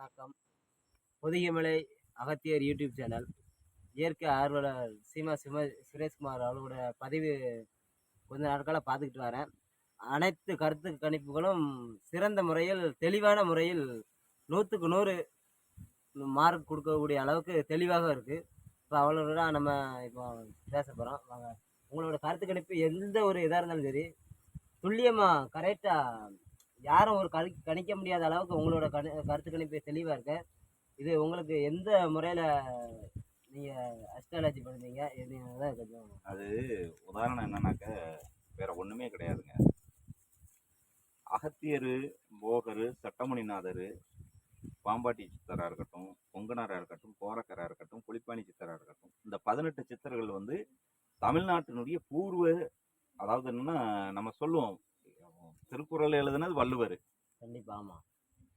வணக்கம். Pothigai Malai Agathiyar YouTube channel. இயற்கை ஆர்வலர் சுரேஷ்குமார் அவரோட பதிவு கொஞ்ச நாட்களாக பார்த்துக்கிட்டு வரேன். அனைத்து கருத்து கணிப்புகளும் சிறந்த முறையில், தெளிவான முறையில் 100க்கு 100 மார்க் கொடுக்கக்கூடிய அளவுக்கு தெளிவாக இருக்குது. இப்போ அவளோட நம்ம இப்போ பேச போகிறோம். வாங்க, உங்களோட கருத்து கணிப்பு எந்த ஒரு இதாக இருந்தாலும் சரி, துல்லியமாக கரெக்டாக யாரும் ஒரு கணிக்க முடியாத அளவுக்கு உங்களோட கருத்து கணிப்பு தெளிவாக இருக்கு. இது உங்களுக்கு எந்த முறையில் நீங்கள் அஸ்ட்ராலஜி பண்ணுவீங்க? எதுதான் கொஞ்சம் அது உதாரணம் என்னன்னாக்க வேற ஒன்றுமே கிடையாதுங்க. அகத்தியர், போகர், சட்டமணிநாதர், பாம்பாட்டி சித்தராக இருக்கட்டும், பொங்கனாராக இருக்கட்டும், போரக்கராக இருக்கட்டும், புலிப்பாணி சித்தராக இருக்கட்டும், இந்த 18 சித்தர்கள் வந்து தமிழ்நாட்டினுடைய பூர்வ, அதாவது என்னன்னா நம்ம சொல்லுவோம், திருக்குறள் எழுதுனது வள்ளுவர். கண்டிப்பாக. ஆமாம்.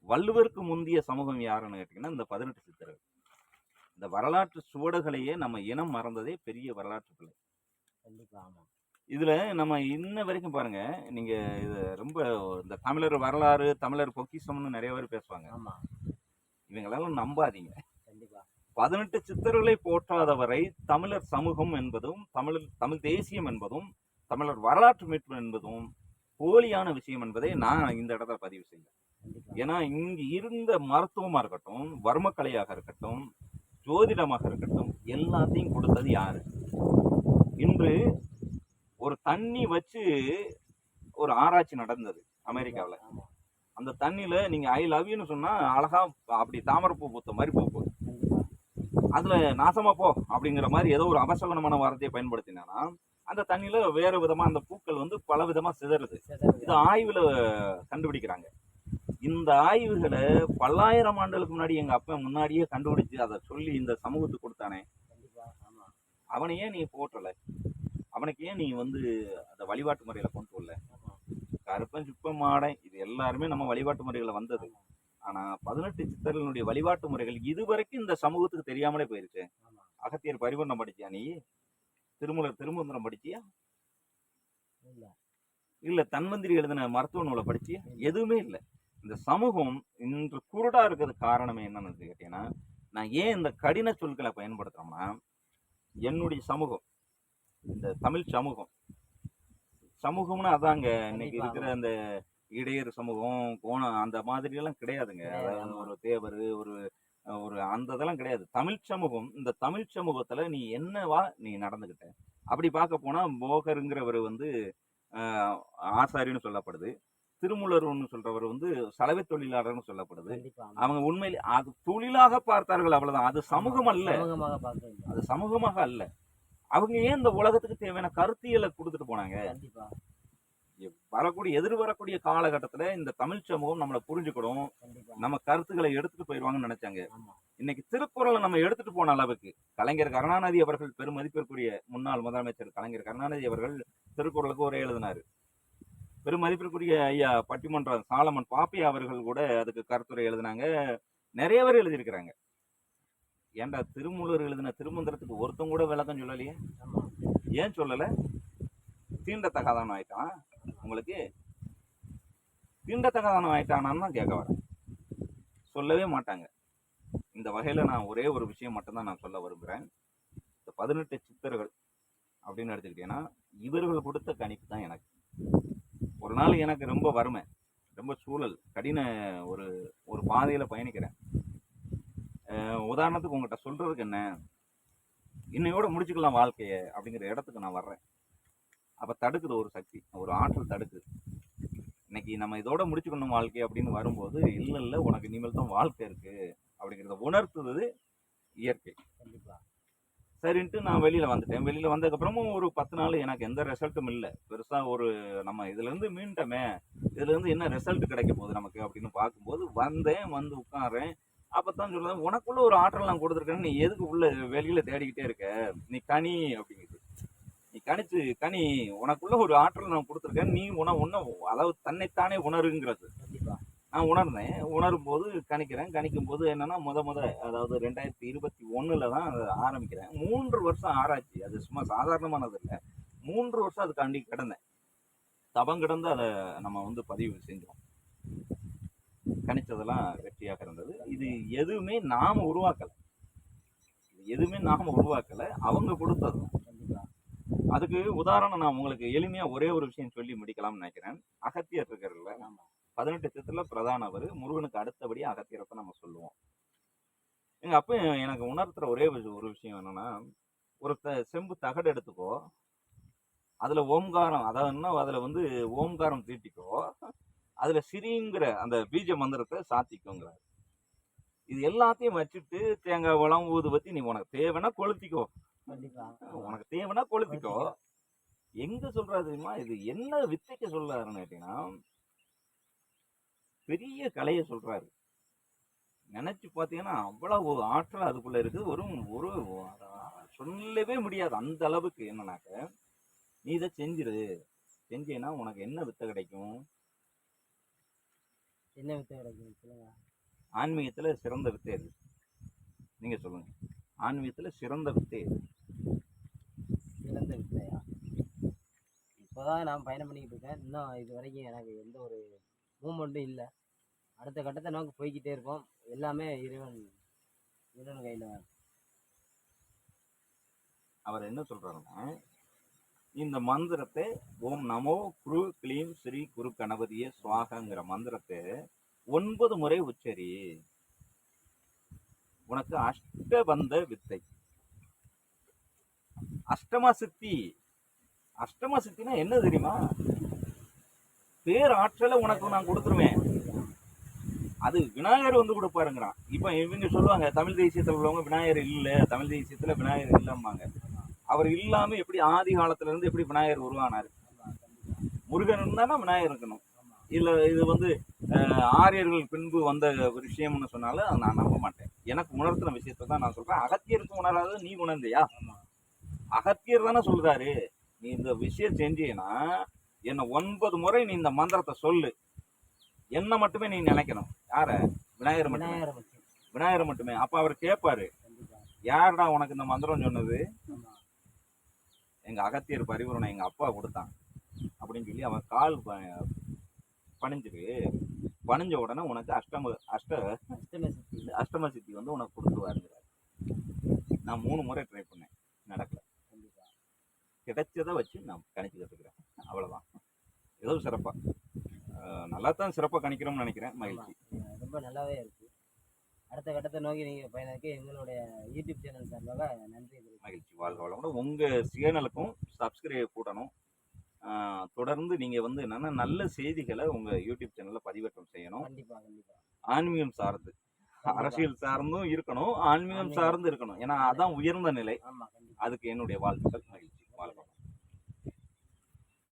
வள்ளுவருக்கு முந்தைய சமூகம் யாருன்னு கேட்டிங்கன்னா இந்த 18 சித்தர்கள். இந்த வரலாற்று சுவடுகளையே நம்ம இனம் மறந்ததே பெரிய வரலாற்று பிள்ளை. கண்டிப்பாக. ஆமாம். இதுல நம்ம இன்ன வரைக்கும் பாருங்க, நீங்க இது ரொம்ப இந்த தமிழர் வரலாறு, தமிழர் பொக்கிஷம்னு நிறைய பேர் பேசுவாங்க. ஆமாம். இவங்களெல்லாம் நம்பாதீங்க. கண்டிப்பாக. 18 சித்தர்களை போற்றாதவரை தமிழர் சமூகம் என்பதும், தமிழ் தேசியம் என்பதும், தமிழர் வரலாற்று மீட்பு என்பதும் போலியான விஷயம் என்பதை நான் இந்த இடத்துல பதிவு செய்யறேன். ஏன்னா இங்கு இருந்த மருத்துவமா இருக்கட்டும், வர்மக்கலையாக இருக்கட்டும், ஜோதிடமாக இருக்கட்டும், எல்லாத்தையும் கொடுத்தது யாரு? இன்று ஒரு தண்ணி வச்சு ஒரு ஆராய்ச்சி நடந்தது அமெரிக்காவில். அந்த தண்ணியில நீங்க ஐ லவ் யூன்னு சொன்னா அழகா அப்படி தாமரைப்பூ பூத்த மாதிரி பூ போகுது. அதுல நாசமா போ அப்படிங்கிற மாதிரி ஏதோ ஒரு அபசகனமான வார்த்தையை பயன்படுத்தினா அந்த தண்ணியில வேற விதமா அந்த பூக்கள் வந்து பல விதமா சிதறுது. இது ஆய்வுல கண்டுபிடிக்கிறாங்க. இந்த ஆய்வுகளை பல்லாயிரம் ஆண்டுகளுக்கு முன்னாடி எங்க அப்பா முன்னாடியே கண்டுபிடிச்சு அதை சொல்லி இந்த சமூகத்துக்கு கொடுத்தானே, அவனையே நீ போற்றல, அவனுக்கு ஏன் நீ வந்து அந்த வழிபாட்டு முறையில கொண்டு வரல? கருப்பன் சிப்பம் மாடை இது எல்லாருமே நம்ம வழிபாட்டு முறைகளை வந்தது. ஆனா 18 சித்தர்களுடைய வழிபாட்டு முறைகள் இதுவரைக்கும் இந்த சமூகத்துக்கு தெரியாமலே போயிருச்சு. அகத்தியர் பரிபூர்ணம் படிச்சியா நீ? திருமந்திரம் படிச்சியா? இல்ல தன்வந்திரி எழுதின மருத்துவ நூலை படிச்சியா? எதுவுமே இல்லை. இந்த சமூகம் இன்று குருடா இருக்கிறது காரணமே என்னன்னு கேட்டீங்கன்னா, நான் ஏன் இந்த கடின சொற்களை பயன்படுத்துறோம்னா, என்னுடைய சமூகம், இந்த தமிழ் சமூகம்னு அதாங்க. இன்னைக்கு இருக்கிற அந்த இடையர் சமூகம், கோணம் அந்த மாதிரி எல்லாம் கிடையாதுங்க. அதாவது ஒரு தேவர், ஒரு ஒரு அந்த இதெல்லாம் கிடையாது. தமிழ் சமூகம். இந்த தமிழ் சமூகத்துல நீ என்னவா நீ நடந்துகிட்ட அப்படி பார்க்க போனா, போகருங்கிறவர் வந்து ஆசாரின்னு சொல்லப்படுது. திருமூலர்னு சொல்றவர் வந்து சலவை தொழிலாளர்னு சொல்லப்படுது. அவங்க உண்மையிலே அது தொழிலாக பார்த்தார்கள், அவ்வளவுதான். அது சமூகம் அல்ல, அது சமூகமாக அல்ல. அவங்க ஏன் இந்த உலகத்துக்கு தேவையான கருத்தியலை கொடுத்துட்டு போனாங்க? எதிர்வரக்கூடிய காலகட்டத்துல இந்த தமிழ் சமூகம் நம்மளை புரிஞ்சுக்கணும், நம்ம கருத்துக்களை எடுத்துட்டு போயிடுவாங்கன்னு நினைச்சாங்க. இன்னைக்கு திருக்குறளை நம்ம எடுத்துட்டு போன அளவுக்கு கலைஞர் கருணாநிதி அவர்கள், பெருமதிப்பிற்குரிய முன்னாள் முதலமைச்சர் கலைஞர் கருணாநிதி அவர்கள் திருக்குறளுக்கு ஒரு எழுதினாரு. பெருமதிப்பிற்குரிய ஐயா பட்டிமன்றம் சாலமன் பாப்பையா அவர்கள் கூட அதுக்கு கருத்துரை எழுதினாங்க. நிறைய பேர் எழுதியிருக்கிறாங்க. ஏன்டா திருமூலர் எழுதின திருமந்திரத்துக்கு ஒருத்தம் கூட விளக்கம் சொல்லலையே? ஏன் சொல்லல? தீண்டத்தகாதவன் ஆயிட்டான். உங்களுக்கு தீண்டத்தகாதவன் ஆயிட்டானான்னு தான் கேட்க வரேன். சொல்லவே மாட்டாங்க. இந்த வகையில நான் ஒரே ஒரு விஷயம் மட்டும்தான் நான் சொல்ல விரும்புகிறேன். இந்த 18 சித்தர்கள் அப்படின்னு எடுத்துக்கிட்டேன்னா, இவர்கள் கொடுத்த கணிப்பு தான் எனக்கு. ஒரு நாள் எனக்கு ரொம்ப வறுமை, ரொம்ப சூழல், கடின ஒரு ஒரு பாதையில பயணிக்கிறேன். உதாரணத்துக்கு உங்கள்கிட்ட சொல்றதுக்கு என்ன, இன்னையோட முடிச்சுக்கலாம் வாழ்க்கைய அப்படிங்கிற இடத்துக்கு நான் வர்றேன். அப்ப தடுக்குது ஒரு சக்தி, ஒரு ஆற்றல் தடுக்குது. இன்னைக்கு நம்ம இதோட முடிச்சுக்கணும் வாழ்க்கை அப்படின்னு வரும்போது, இல்ல உனக்கு இனிமேல் தான் வாழ்க்கை இருக்கு அப்படிங்கிறத உணர்த்துவது இயற்கை. சரின்ட்டு நான் வெளியில வந்துட்டேன். வெளியில வந்ததுக்கப்புறமும் ஒரு 10 நாள் எனக்கு எந்த ரிசல்ட்டும் இல்லை பெருசா. ஒரு நம்ம இதுல இருந்து மீண்டமே, இதுல இருந்து என்ன ரிசல்ட் கிடைக்க போகுது நமக்கு அப்படின்னு பார்க்கும்போது வந்து உட்கார்றேன். அப்பதான் சொல்றேன், உனக்குள்ள ஒரு ஆற்றல் நான் கொடுத்துருக்கேன்னு, நீ எதுக்கு உள்ள வெளியில தேடிக்கிட்டே இருக்க? நீ கனி அப்படிங்குது. நீ கனி, உனக்குள்ள ஒரு ஆற்றல் நான் கொடுத்துருக்கேன், நீ அதாவது தன்னைத்தானே உணருங்கிறது. நான் உணர்ந்தேன். உணரும் போது கணிக்கும் போது என்னன்னா, அதாவது 2021 தான் அதை ஆரம்பிக்கிறேன். 3 வருஷம் ஆராய்ச்சி. அது சும்மா சாதாரணமானது இல்லை. 3 வருஷம் அதுக்காண்டி கிடந்தேன். தபம் கிடந்து அதை நம்ம வந்து பதிவு செஞ்சோம். கணிச்சதெல்லாம் வெற்றியாக இருந்தது. இது எதுவுமே நாம உருவாக்கல, அவங்க கொடுத்தது. கண்டிப்பா. அதுக்கு உதாரணம் நான் உங்களுக்கு எளிமையா ஒரே ஒரு விஷயம் சொல்லி முடிக்கலாம்னு நினைக்கிறேன். அகத்தியர் இருக்கிறதுல ஆமா. 18 சித்தத்துல பிரதான அவர், முருகனுக்கு அடுத்தபடியா அகத்தியரத்தை நம்ம சொல்லுவோம். எங்க அப்ப எனக்கு உணர்த்துற ஒரே ஒரு விஷயம் என்னன்னா, ஒரு செம்பு தகடு எடுத்துக்கோ, அதுல ஓம்காரம், அதாவது அதுல வந்து ஓம்காரம் தீட்டிக்கோ, அதுல சிரிங்கிற அந்த பீஜ மந்திரத்தை சாத்திக்கோங்கிறார். இது எல்லாத்தையும் வச்சுட்டு தேங்காய் வளம் ஊதுபத்தி நீ உனக்கு தேவைன்னா கொளுத்திக்கோ, கண்டிப்பா. உனக்கு தேவைன்னா கொளுத்திக்கோ. எங்க சொல்றாரு தெரியுமா? இது என்ன வித்தைக்க சொல்றாருன்னு கேட்டீங்கன்னா, பெரிய கலையை சொல்றாரு. நினைச்சு பாத்தீங்கன்னா அவ்வளவு ஆற்றல் அதுக்குள்ள இருக்கு. ஒரு ஒரு சொல்லவே முடியாது அந்த அளவுக்கு. என்னன்னாக்க, நீ இதை செஞ்சீன்னா உனக்கு என்ன வித்தை கிடைக்கும்? என்ன வித்தை கிடைக்கும் சொல்லுங்க. ஆன்மீகத்துல சிறந்த வித்தை எது? நீங்க சொல்லுங்க. ஆன்மீகத்துல சிறந்த வித்தை எது? சிறந்த வித்தையா? இப்போதான் நான் பயணம் பண்ணிக்கிட்டு இருக்கேன். இன்னும் இது வரைக்கும் எனக்கு எந்த ஒரு மூமெண்ட்டும் இல்லை. அடுத்த கட்டத்தை நோக்கி போய்கிட்டே இருக்கோம். எல்லாமே இறைவன் கையில் தான். அவர் என்ன சொல்றாருன்னா, இந்த மந்திரத்தை ஓம் நமோ குரு கிளீம் ஸ்ரீ குரு கணபதியே சுவாகங்கிற மந்திரத்தை 9 முறை உச்சரி. உனக்கு அஷ்டபந்த வித்தை, அஷ்டமா சித்தி. அஷ்டமா சித்தினா என்ன தெரியுமா? பேர் ஆற்றலை உனக்கு நான் கொடுத்துருவேன். அது விநாயகர் வந்து கொடுப்பாருங்கிறான். இப்ப இவங்க சொல்லுவாங்க தமிழ் தேசியத்துல உள்ளவங்க விநாயகர் இல்ல, தமிழ் தேசியத்துல விநாயகர் இல்லம்பாங்க. அவர் இல்லாம எப்படி ஆதி காலத்துல இருந்து எப்படி விநாயகர் உருவானாரு? முருகன் இருந்தானா விநாயகர் இருக்கணும். இல்ல இது வந்து ஆரியர்கள் பின்பு வந்த ஒரு விஷயம்னு சொன்னாலும் நான் நம்ப மாட்டேன். எனக்கு உணர்த்தின விஷயத்தை தான் நான் சொல்றேன். அகத்தியருக்கு உணராத நீ உணர்ந்தியா? அகத்தியர் தானே சொல்றாரு, நீ இந்த விஷயம் செஞ்சீன்னா என்ன 9 முறை நீ இந்த மந்திரத்தை சொல்லு, என்ன மட்டுமே நீ நினைக்கணும். யார? விநாயகர் மட்டுமே. அப்ப அவர் கேட்பாரு, யாருடா உனக்கு இந்த மந்திரம் சொன்னது? எங்க அகத்தியர் பரிவரணை எங்க அப்பா கொடுத்தான் அப்படின்னு சொல்லி அவன் கால் பணிஞ்ச உடனே உனக்கு அஷ்டம சித்தி வந்து உனக்கு கொடுத்துருவாருங்கிறாரு. நான் 3 முறை ட்ரை பண்ணேன், நடக்கல. கிடைச்சதை வச்சு நான் கணிச்சுக்கிட்டு இருக்கிறேன். அவ்வளவுதான். ஏதோ சிறப்பா நல்லா தான் சிறப்பாக கணிக்கிறோம்னு நினைக்கிறேன். மகிழ்ச்சி. ரொம்ப நல்லாவே இருக்கு. அடுத்த கட்டத்தை நோக்கி நீங்கள் பயணிக்க எங்களுடைய யூடியூப் சேனல் சார்பாக நன்றி. மகிழ்ச்சி. வாழ்க வளமுடன். உங்கள் சேனலுக்கும் சப்ஸ்கிரைப் கூடணும். தொடர்ந்து நீங்கள் வந்து என்னென்னா நல்ல செய்திகளை உங்கள் யூடியூப் சேனலில் பதிவேற்றம் செய்யணும். கண்டிப்பாக கண்டிப்பாக. ஆன்மீகம் சார்ந்து, அரசியல் சார்ந்தும் இருக்கணும், ஆன்மீகம் சார்ந்து இருக்கணும். ஏன்னா அதான் உயர்ந்த நிலை. அதுக்கு என்னுடைய வாழ்த்துக்கள். மகிழ்ச்சி.